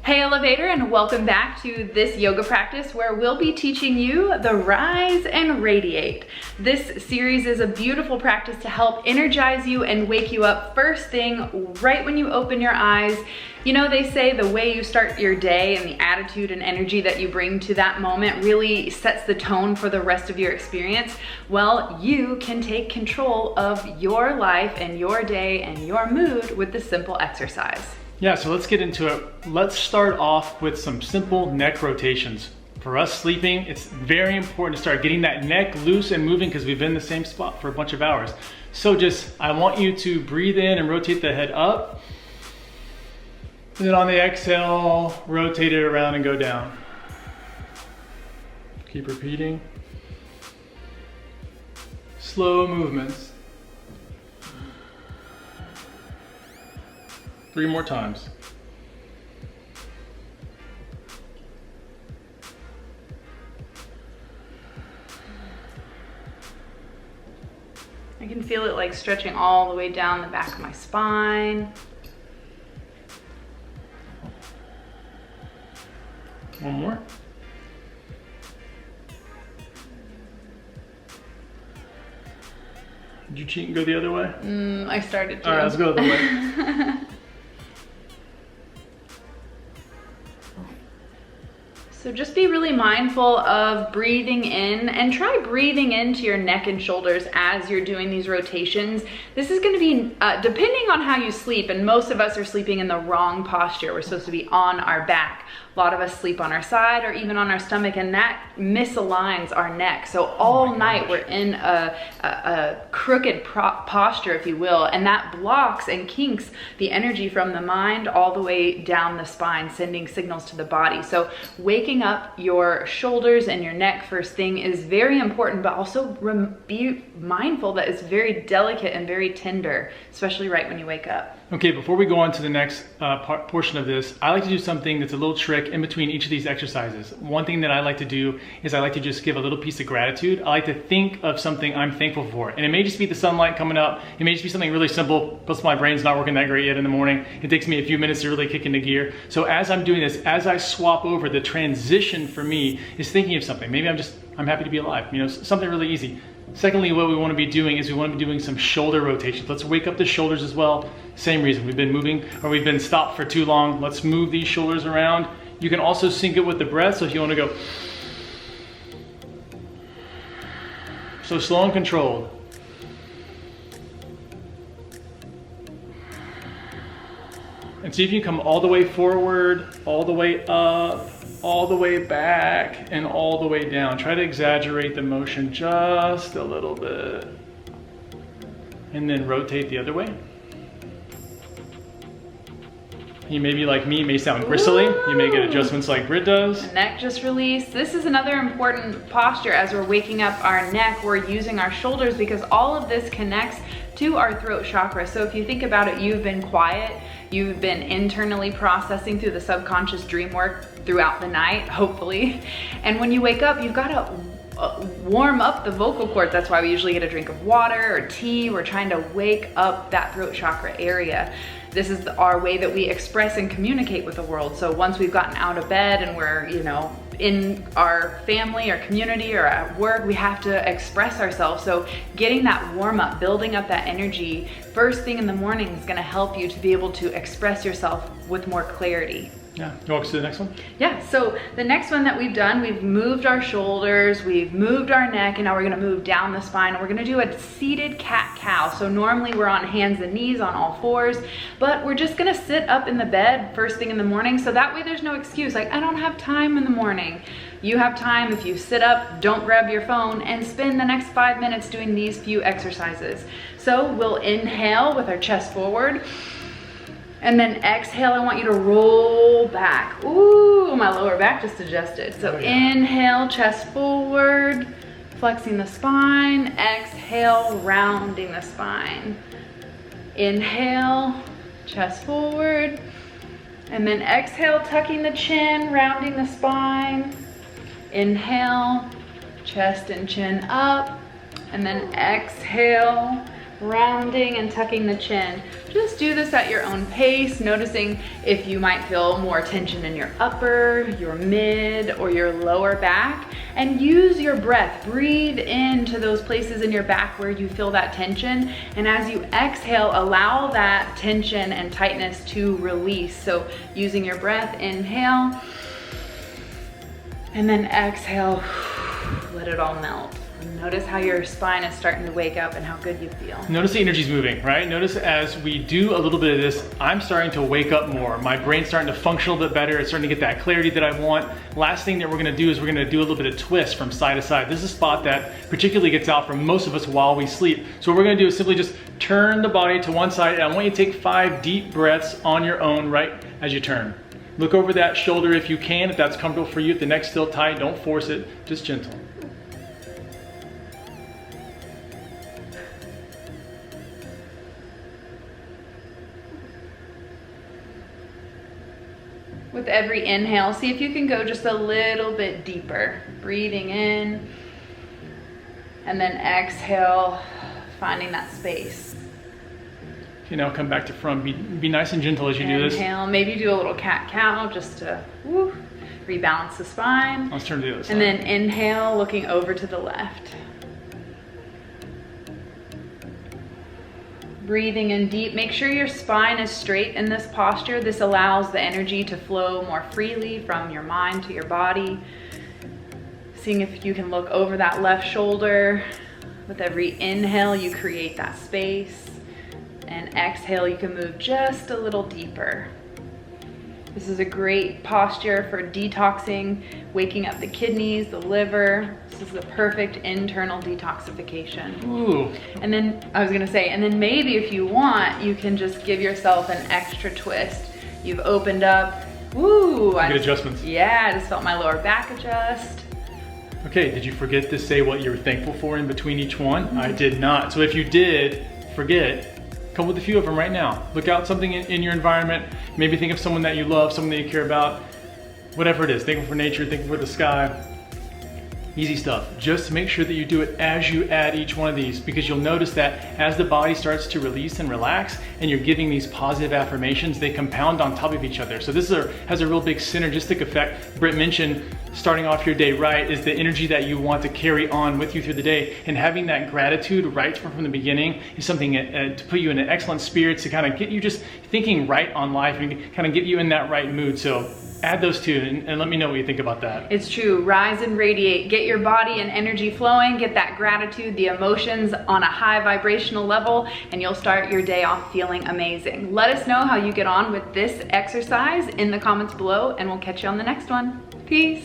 Hey Elevator, and welcome back to this yoga practice where we'll be teaching you the rise and radiate. This series is a beautiful practice to help energize you and wake you up first thing right when you open your eyes. You know, they say the way you start your day and the attitude and energy that you bring to that moment really sets the tone for the rest of your experience. Well, you can take control of your life and your day and your mood with this simple exercise. Yeah, so let's get into it. Let's start off with some simple neck rotations. For us sleeping, it's very important to start getting that neck loose and moving because we've been in the same spot for a bunch of hours. So I want you to breathe in and rotate the head up. And then on the exhale, rotate it around and go down. Keep repeating. Slow movements. 3 more times. I can feel it like stretching all the way down the back of my spine. One more. Did you cheat and go the other way? I started to. All right, let's go the other way. So just be really mindful of breathing in and try breathing into your neck and shoulders as you're doing these rotations. This is gonna be, depending on how you sleep, and most of us are sleeping in the wrong posture. We're supposed to be on our back. A lot of us sleep on our side or even on our stomach, and that misaligns our neck. So all night we're in a crooked posture, if you will, and that blocks and kinks the energy from the mind all the way down the spine, sending signals to the body. So waking up your shoulders and your neck first thing is very important, but also be mindful that it's very delicate and very tender, especially right when you wake up. Okay, before we go on to the next portion of this, I like to do something that's a little trick in between each of these exercises. One thing that I like to do is I like to just give a little piece of gratitude. I like to think of something I'm thankful for. And it may just be the sunlight coming up. It may just be something really simple, plus my brain's not working that great yet in the morning. It takes me a few minutes to really kick into gear. So as I'm doing this, as I swap over, the transition for me is thinking of something. Maybe I'm happy to be alive, you know, something really easy. Secondly, what we want to be doing is we want to be doing some shoulder rotations. Let's wake up the shoulders as well. Same reason, we've been moving or we've been stopped for too long. Let's move these shoulders around. You can also sync it with the breath. So if you want to go, so slow and controlled. And see if you can come all the way forward, all the way up, all the way back, and all the way down. Try to exaggerate the motion just a little bit. And then rotate the other way. You may be like me, it may sound gristly. You may get adjustments like Britt does. The neck just released. This is another important posture as we're waking up our neck. We're using our shoulders because all of this connects to our throat chakra. So if you think about it, you've been quiet, you've been internally processing through the subconscious dream work throughout the night, hopefully. And when you wake up, you've got to warm up the vocal cords. That's why we usually get a drink of water or tea. We're trying to wake up that throat chakra area. This is our way that we express and communicate with the world. So once we've gotten out of bed and we're, you know, in our family or community or at work, we have to express ourselves. So getting that warm up, building up that energy first thing in the morning is going to help you to be able to express yourself with more clarity. Yeah, you walk us to the next one? Yeah, so the next one that we've done, we've moved our shoulders, we've moved our neck, and now we're gonna move down the spine. We're gonna do a seated cat-cow. So normally we're on hands and knees on all fours, but we're just gonna sit up in the bed first thing in the morning, so that way there's no excuse, like I don't have time in the morning. You have time if you sit up, don't grab your phone, and spend the next 5 minutes doing these few exercises. So we'll inhale with our chest forward. And then exhale, I want you to roll back. Ooh, my lower back just adjusted. So inhale, chest forward, flexing the spine. Exhale, rounding the spine. Inhale, chest forward. And then exhale, tucking the chin, rounding the spine. Inhale, chest and chin up. And then exhale, rounding and tucking the chin. Just do this at your own pace, noticing if you might feel more tension in your upper, your mid, or your lower back. And use your breath. Breathe into those places in your back where you feel that tension. And as you exhale, allow that tension and tightness to release. So using your breath, inhale, and then exhale, let it all melt. Notice how your spine is starting to wake up and how good you feel. Notice the energy's moving, right? Notice as we do a little bit of this, I'm starting to wake up more. My brain's starting to function a little bit better. It's starting to get that clarity that I want. Last thing that we're gonna do is we're gonna do a little bit of twist from side to side. This is a spot that particularly gets out for most of us while we sleep. So what we're gonna do is simply just turn the body to one side, and I want you to take 5 deep breaths on your own right as you turn. Look over that shoulder if you can, if that's comfortable for you. If the neck's still tight, don't force it, just gentle. With every inhale, see if you can go just a little bit deeper. Breathing in, and then exhale, finding that space. Okay, now come back to front. Be nice and gentle as you do this. Inhale, maybe do a little cat-cow just to rebalance the spine. Let's turn to the other side. And then inhale, looking over to the left. Breathing in deep. Make sure your spine is straight in this posture. This allows the energy to flow more freely from your mind to your body. Seeing if you can look over that left shoulder. With every inhale, you create that space. And exhale, you can move just a little deeper. This is a great posture for detoxing, waking up the kidneys, the liver. This is the perfect internal detoxification. Ooh. And then, I was gonna say, and then maybe if you want, you can just give yourself an extra twist. You've opened up, woo! Good adjustments. Yeah, I just felt my lower back adjust. Okay, did you forget to say what you were thankful for in between each one? I did not. So if you did forget, come with a few of them right now. Look out something in your environment. Maybe think of someone that you love, someone that you care about. Whatever it is, thankful for nature, thankful for the sky. Easy stuff. Just make sure that you do it as you add each one of these, because you'll notice that as the body starts to release and relax and you're giving these positive affirmations, they compound on top of each other. So this has a real big synergistic effect. Britt mentioned starting off your day right is the energy that you want to carry on with you through the day, and having that gratitude right from the beginning is something to put you in an excellent spirits, to kind of get you just thinking right on life and kind of get you in that right mood. So add those two and let me know what you think about that. It's true. Rise and radiate. Get your body and energy flowing. Get that gratitude, the emotions on a high vibrational level, and you'll start your day off feeling amazing. Let us know how you get on with this exercise in the comments below, and we'll catch you on the next one. Peace.